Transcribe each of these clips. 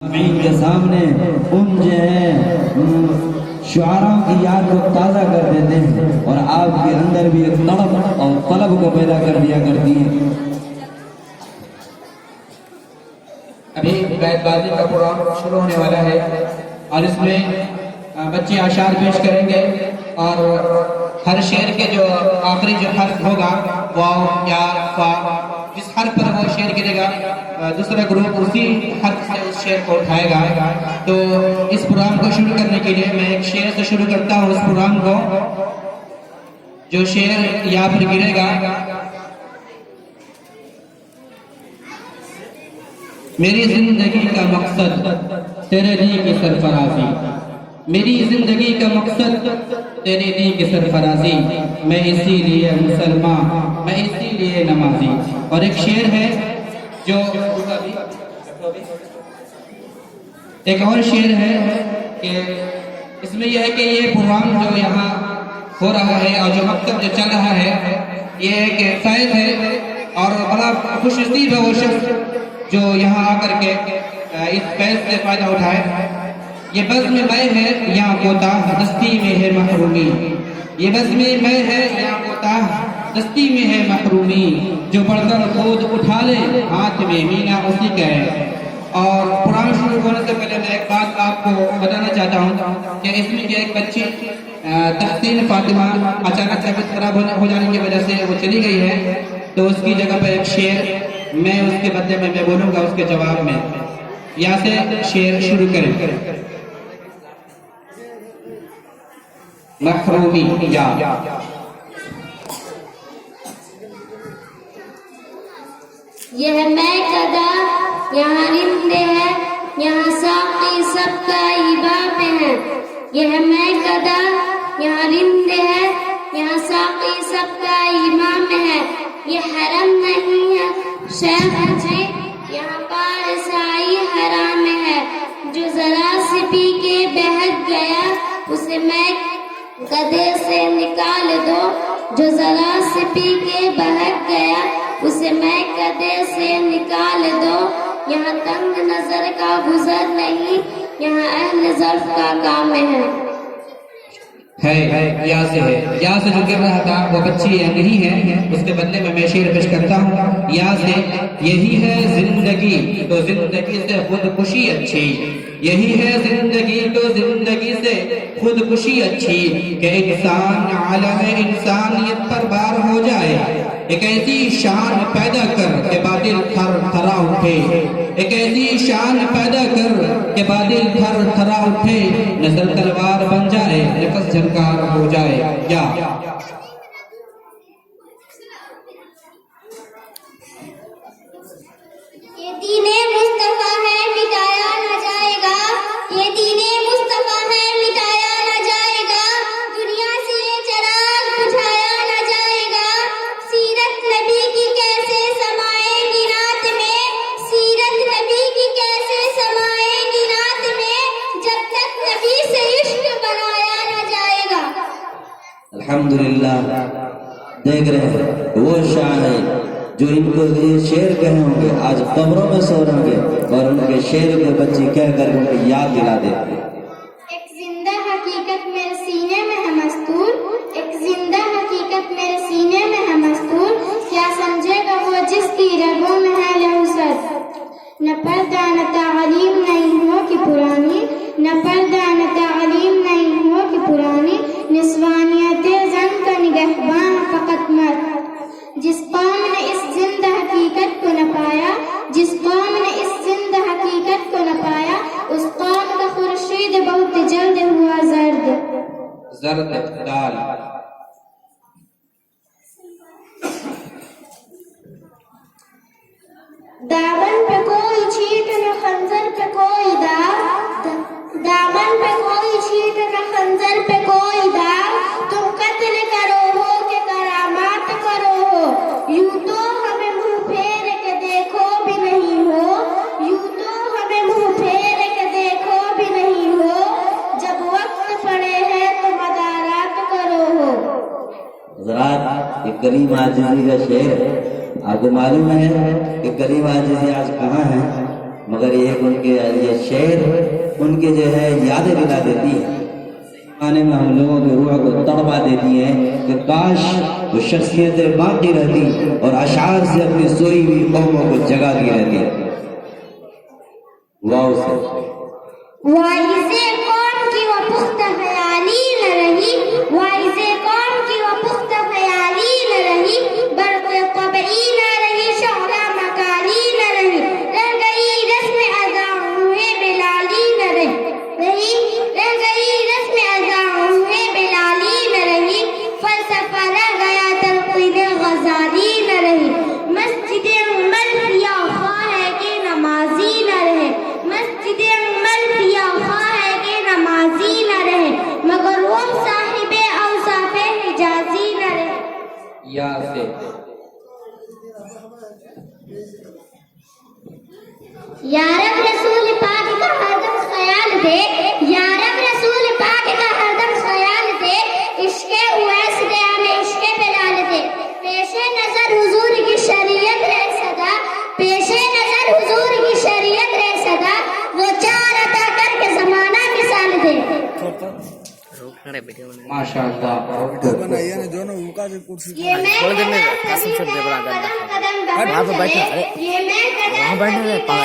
کے سامنے ان جو ہے شعراء کی یاد کو تازہ کر دیتے ہیں اور آپ کے اندر بھی ایک طلب اور طلب کو پیدا کر دیا کرتی ہیں۔ ابھی بیت بازی کا پروگرام شروع ہونے والا ہے اور اس میں بچے اشعار پیش کریں گے اور ہر شعر کے جو آخری جو حرف ہوگا واو یا فا، جس حرف پر وہ شعر گرے گا دوسرا گروپ اسی حرف سے اس شعر کو اٹھائے گا۔ تو اس پروگرام کو شروع کرنے کے لیے میں ایک شعر سے شروع کرتا ہوں اس پروگرام کو۔ جو شعر یہاں پر گرے گا: میری زندگی کا مقصد تیرے دی کی سرفرازی، میری زندگی کا مقصد تیرے دی کی سرفرازی، میں اسی لیے مسلمان، میں اسی لیے نمازی۔ اور ایک شعر ہے جو ایک اور شعر ہے کہ اس میں یہ ہے کہ یہ پروگرام جو یہاں ہو رہا ہے اور جو مقصد جو چل رہا ہے یہ ایک فیض ہے اور بڑا خوش نصیب ہے وہ شخص جو یہاں آ کر کے اس فیض سے فائدہ اٹھائے۔ یہ بزم میں ہے یا کوتاہ دستی میں ہے محرومی، یہ بزم میں ہے یا کوتاہ دستی میں ہے محرومی، جو بڑھ کر خود اٹھا لے ہاتھ میں مینا اسی کا ہے۔ اور پروگرام شروع ہونے سے پہلے میں ایک بات آپ کو بتانا چاہتا ہوں کہ اس میں جو ایک بچی تحسین فاطمہ اچانک طبیعت خراب ہو جانے کی وجہ سے وہ چلی گئی ہے، تو اس کی جگہ پر ایک شعر میں اس کے بدلے میں بولوں گا اس کے جواب میں۔ یہاں سے شعر شروع کریں۔ محرومی یا یہ میں کدا یہاں رند ہے، یہاں ساقی سب کا ایباب ہے۔ یہ میں کدا یہاں رند ہے، یہاں ساقی سب کا امام ہے۔ یہ حرم نہیں ہے شیخ جی، یہاں پارسائی حرام ہے۔ جو ذرا سے پی کے بہک گیا اسے میں گدے سے نکال دو، جو ذرا سے پی کے بہک گیا اسے میں گدے سے نکال دو۔ یہاں تنگ نظر کا گزر نہیں، یہاں اہل ظرف کا کام ہے۔ یا سے ہے، یا سے جو گر رہا تھا وہ بچی نہیں ہے، اس کے بدلے میں شعر پیش کرتا ہوں۔ یا سے یہی ہے زندگی تو زندگی سے خودکشی اچھی، یہی ہے زندگی تو زندگی سے خودکشی اچھی، کہ انسان عالم انسانیت پر بار ہو جائے۔ ایک ایسی شان پیدا کر کہ بادل تھر تھرا اٹھے، ایک ایسی شان پیدا کر کہ بادل تھر تھرا اٹھے، نظر تلوار بن جائے نفس جھنکار ہو جائے۔ یا یہ دین مصطفیٰ ہے مٹایا نہ جائے گا، یہ دین مصطفیٰ ہے مٹایا نہ جائے گا، دنیا سے یہ چراغ بجھایا نہ جائے گا۔ سیرت نبی کی کیسے سمائے گی رات میں، سیرت نبی کی کیسے سمائے گی رات میں، جب تک نبی سے عشق بنایا نہ جائے گا۔ الحمدللہ دیکھ رہے ہیں وہ شاعر جو ان کو یہ شعر کہے ہوں گے آج قبروں میں سو رہے ہوں گے اور ان کے شعر کے بچے کہہ کر ان کو یاد دلا دیتے ہیں۔ ایک زندہ حقیقت میرے سینے میں ہے مستور، ایک زندہ حقیقت میرے سینے میں ہے مستور، کیا سمجھے گا وہ جس کی رگوں میں ہے لہوست۔ نہ پردہ نہ تعلیم نہیں ہو کہ پرانی، نہ پردہ نہ تعلیم نہیں ہو کہ پرانی، نسوانیت زن کا نگہبان فقط مرد۔ جس قوم نے اس زندہ حقیقت کو نہ پایا، جس قوم نے اس زندہ حقیقت کو نہ پایا، اس قوم کا خورشید بہت جلد ہوا زرد۔ زرد دال دامن پہ کوئی چھیٹ نہ خنجر پہ کوئی داغ، دامن پہ کوئی چھیٹ نہ خنجر پہ کوئی داغ، تم قتل کرو ہو کہ کرامات کرو ہو، یوں تو ہمیں منہ پھیر کے دیکھو بھی نہیں ہو، یوں تو ہمیں منہ پھیر کے دیکھو بھی نہیں ہو، جب وقت پڑے ہے تو مدارات کرو ہو۔ حضرات یہ کریم عاجزی کا شعر ہے۔ آپ کو معلوم ہے کہ کریم عاجزی آج کہاں ہے؟ مگر ایک ان کے یہ شعر ان کے جو ہے یادیں دلا دیتی ہے، زمانے میں ہم لوگوں کی روح کو تڑپا دیتی ہیں کہ کاش وہ شخصیتیں باقی رہتی اور اشعار سے اپنی سوئی ہوئی قوموں کو جگا دی رہتی. واو سے وائز قوم کی وہ پختہ خیالی نہ رہی، وائز قوم کی وہ پختہ خیالی نہ رہی، برق طبعی نہ رہی، شعرا مکاری نہ رہی، رہ گئی رسم ادا ہوئے بلالی نہ رہی، رہ گئی رسم ادا ہوئے بلالی نہ رہی، فلسفہ رہ گیا تلقین غزالی نہ رہی، مسجد عمر پیا خواہ ہے کہ نمازی نہ رہے، مسجد عمر پیا خواہ ہے کہ نمازی نہ رہے، مگر وہ صاحب اوصاف حجازی نہ رہے. یا سے یا رب رسول پاک کا ہر دم خیال دے، یا رب رسول پاک کا ہر دم خیال دے، عشق اویس دے ہمیں عشق بلال دے، پیش نظر حضور کی شریعت رہ صدا، پیش نظر حضور کی شریعت رہ صدا، وہ چار عطا کر کے زمانہ مثال دے. ماشاء اللہ. یہ میں قدم قدم بڑھتے چلے، یہ میں قدم قدم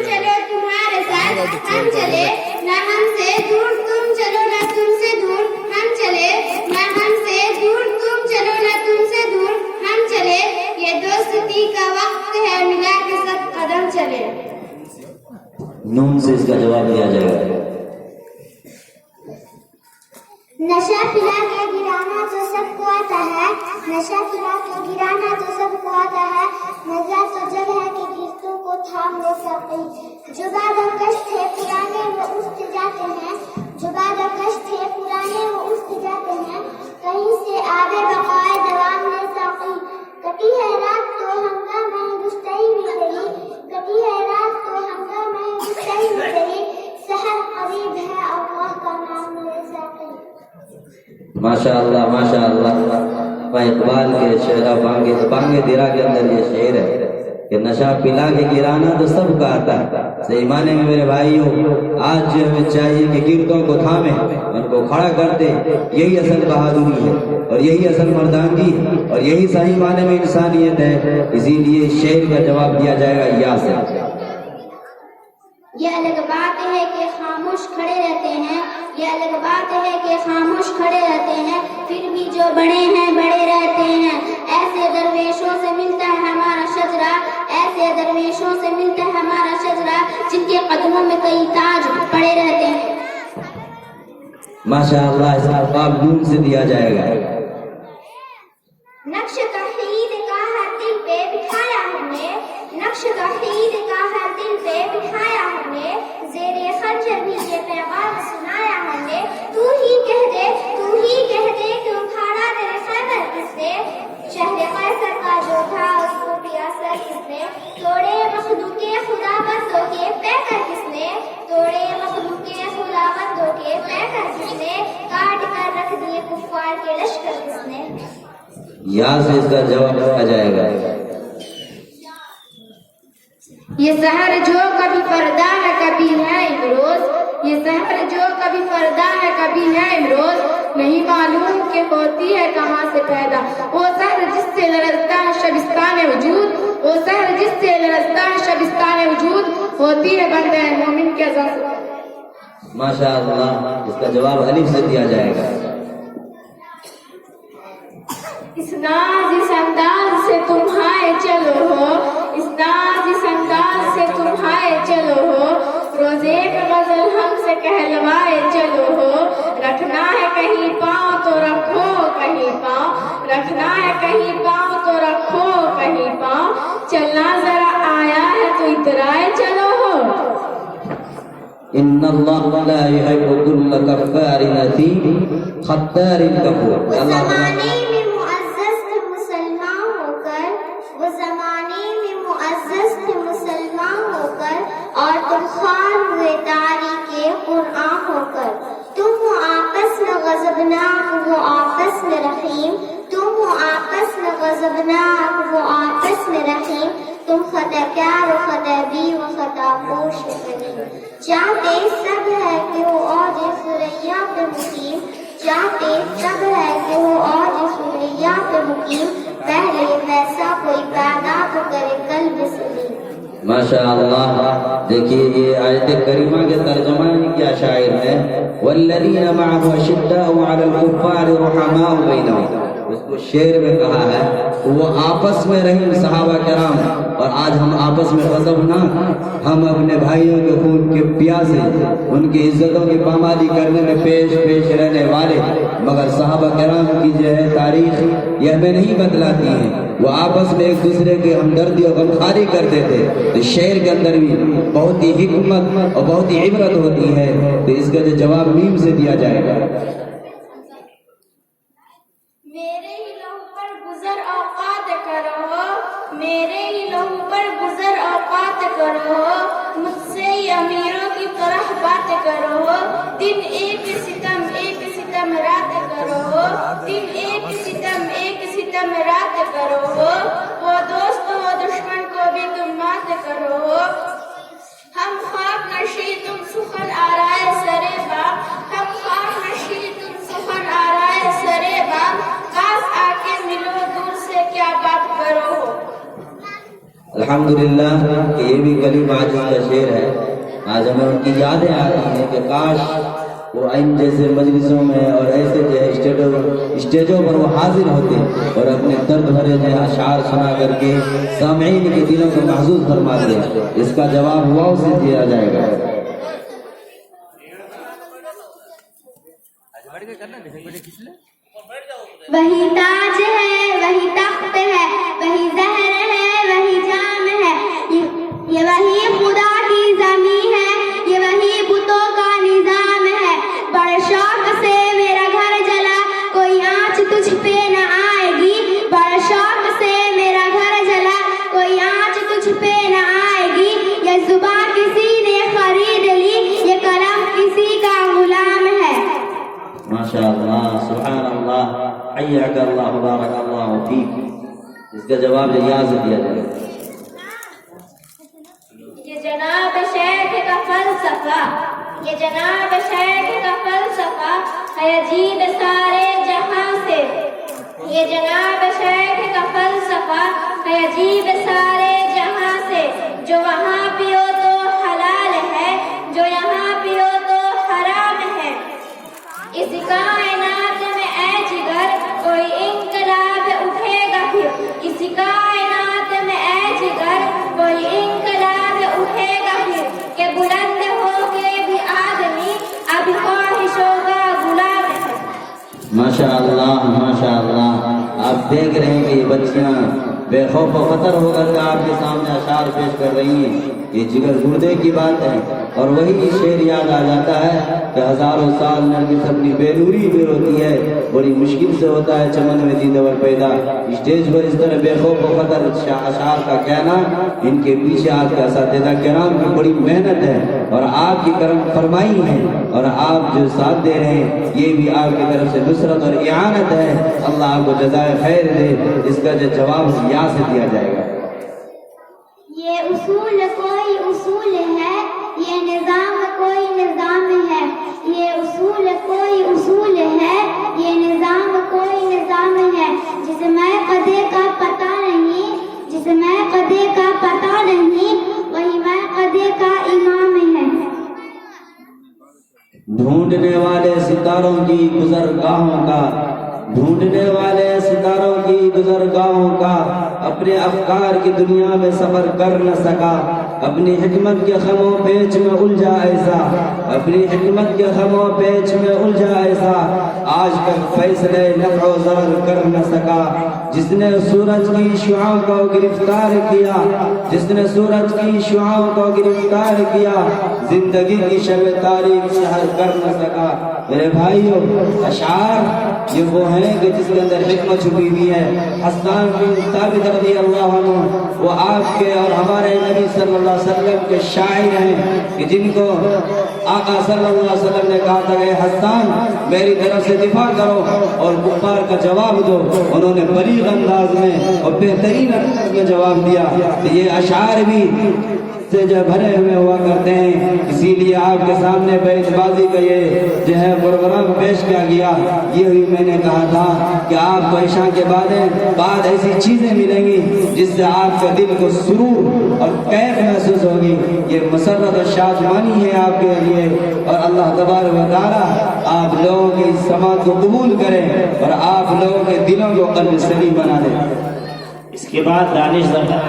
چلو تمہارے ساتھ ہم چلے، نہ ہم سے دور تم چلو نہ تم سے دور ہم چلے، نہ ہم سے دور تم چلو نہ تم سے دور ہم چلے، یہ دوستی کا وقت ہے ملا کے سب قدم چلے. نون سے اس کا جواب دیا جائے گا. نشہ پلا کے گرانا تو سب کو آتا ہے، نشہ پلا کے گرانا تو سب کو آتا ہے، مزہ تو جب ہے کہ گرتوں کو تھام لے سکے، جو بعد کش تھے پرانے وہ اٹھ جاتے ہیں، جو بعد کش تھے پرانے وہ اٹھ جاتے ہیں، کہیں سے آگے بقائے دوام لے سکے، کٹی ہے رات تو ہنگامہ گشتئی میں گئی، کٹی ہے رات تو ہنگامہ گشتئی میں گئی، سحر قریب ہے اللہ کا نام لے سکے. ماشاء اللہ ماشاء اللہ. اقبال کے شعر بانگے درا کے اندر یہ شعر ہے کہ نشہ پلا کے گرانا تو سب کا آتا ہے. صحیح معنی میں میرے بھائیوں آج جو ہمیں چاہیے کہ گردوں کو تھامیں، ان کو کھڑا کر دیں. یہی اصل بہادری ہے اور یہی اصل مردانگی اور یہی صحیح معنی میں انسانیت ہے. اسی لیے شعر کا جواب دیا جائے گا یا سے. یہ الگ بات ہے کہ خاموش کھڑے رہتے ہیں، یہ الگ بات ہے کہ خاموش کھڑے رہتے ہیں، پھر بھی جو بڑے ہیں بڑے رہتے ہیں. ایسے درویشوں سے ملتا ہے ہمارا شجرا، ایسے درویشوں سے ملتا ہے ہمارا شجرا، جن کے قدموں میں کئی تاج پڑے رہتے ہیں. ماشاء اللہ. اس کا جواب نون سے دیا جائے گا. نقش توحید کا ہر دل پہ بٹھایا ہم نے، نقش توحید کا ہر دل پہ بٹھایا ہم نے، زیر خنجر بھی یہ پیغام سنایا ہم نے. تو ہی کہہ دے کہ اکھاڑا تیرے خیبر کس نے، شہر قیصر کا جو تھا اس کو پیا سر کس نے، توڑے مخلوق خدا بندوں کے پیکر کس نے، توڑے مخلوق خدا بندوں کے پیکر کس نے، کاٹ کر رکھ دیے کفار کے لشکر کس نے. یہاں سے اس کا جواب دیا جائے گا. یہ سحر جو کبھی پردہ ہے کبھی ہے امروز، یہ سحر جو کبھی پردہ ہے کبھی ہے امروز، نہیں معلوم کہ ہوتی ہے کہاں سے پیدا. وہ سحر جس سے لرزتا ہے شبستان وجود، وہ سحر جس سے لرزتا ہے شبستان وجود، ہوتی ہے بندہ مومن کے ذات. ماشاء اللہ. اس کا جواب الف سے دیا جائے گا. اس ناز اس انداز سے تم ہائے چلو ہو، اس ناز اس انداز سے تم ہائے چلو ہو، روزے پہ غزل ہم سے کہلوائے چلو ہو. رکھنا ہے کہیں پاؤں تو رکھو کہیں پاؤں، رکھنا ہے کہیں پاؤں تو رکھو کہیں پاؤں، چلنا ذرا آیا ہے تو اترائے چلو ہو. ان اللہ لا يحب كل كفار اثیم ختار کفور. اللہ زمانے میں معزز تھے مسلمان ہو کر، وہ زمانے میں معزز تھے مسلمان ہو کر، اور تم خوار ہوئے تاریخ قرآن ہو کر. تم ہو آپس میں غضبناک وہ آپس میں رحیم، تم ہو آپس میں غضبناک وہ آپس میں رحیم، تم خطا پیار و خطا بی و خطا پوش کریم. چاہتے سب ہے کہ وہ اوج ثریا پہ مقیم، چاہتے سب ہے کہ وہ اوج ثریا پہ مقیم، پہلے ویسا کوئی پیدا تو کرے قلب سلیم. ماشاء اللہ. دیکھیے یہ آیت کریمہ کے ترجمہ کیا شاعر ہے، والذین معه اشداء علی الکفار رحماء بینہم. اس کو شعر میں کہا ہے وہ آپس میں رحیم صحابہ کرام، اور آج ہم آپس میں غضب نہ، ہم اپنے بھائیوں کے خون کے پیاسے، ان کی عزتوں کی پامالی کرنے میں پیش رہنے والے، مگر صحابہ کرام کی جو ہے تاریخ یہ ہمیں نہیں بتلاتی ہے. وہ آپس میں ایک دوسرے کی ہمدردی اور غمخواری کرتے تھے. تو شعر کے اندر بھی بہت ہی حکمت اور بہت ہی عبرت ہوتی ہے. تو اس کا جو جواب میم سے دیا جائے گا. میرے ہی لہو پر گزر اوقات کرو، میرے ہی لہو پر گزر اوقات کرو، مجھ سے ہی امیروں کی طرح بات کرو. دن ایک ستم رات کرو، دن ایک ستم رات کرو. وہ دوست و دشمن کو بھی تم مات کرو. ہم خاک نشی تم سخن آرائے سرے باغ، ہم خاک نشی تم سخن آرائے سرے باغ. پاس آ کے ملو دور سے کیا بات کرو. الحمدللہ کہ یہ بھی کلیم عاجز کا شعر ہے. آج ہمیں ان کی یادیں آتی ہیں کہ کاش وہ ان جیسے مجلسوں میں اور ایسے جو ہے اسٹیجوں پر وہ حاضر ہوتے اور اپنے درد بھرے جو اشعار سنا کر کے سامعین کے دلوں کو محظوظ فرما دیں. اس کا جواب واو سے دیا جائے گا. وہی تاج ہے، وہی تخت ہے، وہی زہر ہے، وہی جام ہے. یہ وہی خدا کی زمین ہے، یہ وہی بتوں کا نظام ہے. بڑے شوق سے میرا گھر جلا، کوئی آنچ تجھ پہ نہ آئے گی. بڑے شوق سے میرا گھر جلا، کوئی آنچ تجھ پہ نہ آئے گی. یہ زبان کسی نے خرید لی، یہ قلم کسی کا غلام ہے. ماشاء اللہ، سبحان اللہ، حیاک اللہ، بارک اللہ فیک. اس کا جواب یہاں سے دیا جائے گا. یہ جناب شیخ کا فلسفہ، یہ جناب شیخ کا فلسفہ ہے عجیب سارے جہاں سے. یہ جناب شیخ کا فلسفہ ہے عجیب سارے جہاں سے. جو وہاں پیو تو حلال ہے، جو یہاں پیو تو حرام ہے. اس کائنات میں اے جگر کوئی انقلاب اٹھے گا پھر. اس کائنات میں اے جگر کوئی انقلاب اٹھے گا پھر. کہ بلند ہو کے بھی آدمی اب خواہشوں کا غلام ہے. ماشاء اللہ، ماشاء اللہ. آپ دیکھ رہے ہیں کہ یہ بچیاں بے خوف و خطر ہو کر کے آپ کے سامنے اشعار پیش کر رہی ہیں. یہ جگر گردے کی بات ہے. اور وہی شعر یاد آ جاتا ہے کہ ہزاروں سال نرگس اپنی بے نوری میں روتی ہے، بڑی مشکل سے ہوتا ہے چمن میں دیدور پیدا. اسٹیج پر اس طرح بے خوف و خطر اشعار کا کہنا، ان کے پیچھے آپ کے اساتذہ کرام کی بڑی محنت ہے اور آپ کی کرم فرمائی ہے. اور آپ جو ساتھ دے رہے ہیں یہ بھی آپ کی طرف سے نصرت اور اعانت ہے. اللہ آپ کو جزائے خیر دے. اس کا جو جواب یہاں سے دیا جائے گا. یہ اصول کوئی اصول ہے، یہ نظام کوئی نظام ہے. یہ اصول کوئی اصول ہے، یہ نظام کوئی نظام ہے. جسے میں قدے کا پتہ نہیں، جسے میں قدے کا پتہ نہیں، وہی میں قدے کا امام ہے. ڈھونڈنے والے ستاروں کی گزرگاہوں کا، ڈھونڈنے والے ستاروں کی گزرگاہوں کا اپنے افکار کی دنیا میں سفر کر نہ سکا. اپنی حکمت کے خم و پیچ میں الجھا ایسا، اپنی حکمت کے خم و پیچ میں الجھا ایسا. آج تک فیصلے نفع و ضرر کر نہ سکا. جس نے سورج کی شعاؤں کو گرفتار کیا، جس نے سورج کی شعاؤں کو گرفتار کیا، زندگی کی شب تاریخ سحر کر نہ سکا. میرے بھائیوں، اشعار یہ وہ ہیں کہ جس کے اندر حکمت چھپی ہوئی ہے. حسان بن ثابت رضی اللہ عنہ وہ آپ کے اور ہمارے نبی صلی اللہ علیہ وسلم کے شاعر ہیں کہ جن کو آقا صلی اللہ علیہ وسلم نے کہا تھا کہ حسان میری طرف سے دفاع کرو اور کفار کا جواب دو، انہوں نے بلیغ انداز میں اور بہترین انداز میں جواب دیا۔ یہ اشعار بھی سے جو بھرے ہوئے ہوا کرتے ہیں، اسی لیے آپ کے سامنے بیت بازی کا یہ جو ہے پروگرام پیش کیا گیا۔ یہ بھی میں نے کہا تھا کہ آپ کو عشاء کے بعد ایسی چیزیں ملیں گی جس سے آپ کے دل کو سرور اور کیف محسوس ہوگی۔ یہ مسرت و شادمانی ہے آپ کے لیے، اور اللہ تبارک و تعالی آپ لوگوں کی اس سماعت کو قبول کریں اور آپ لوگوں کے دلوں کو قلب سلیم بنا دیں۔ اس کے بعد دانش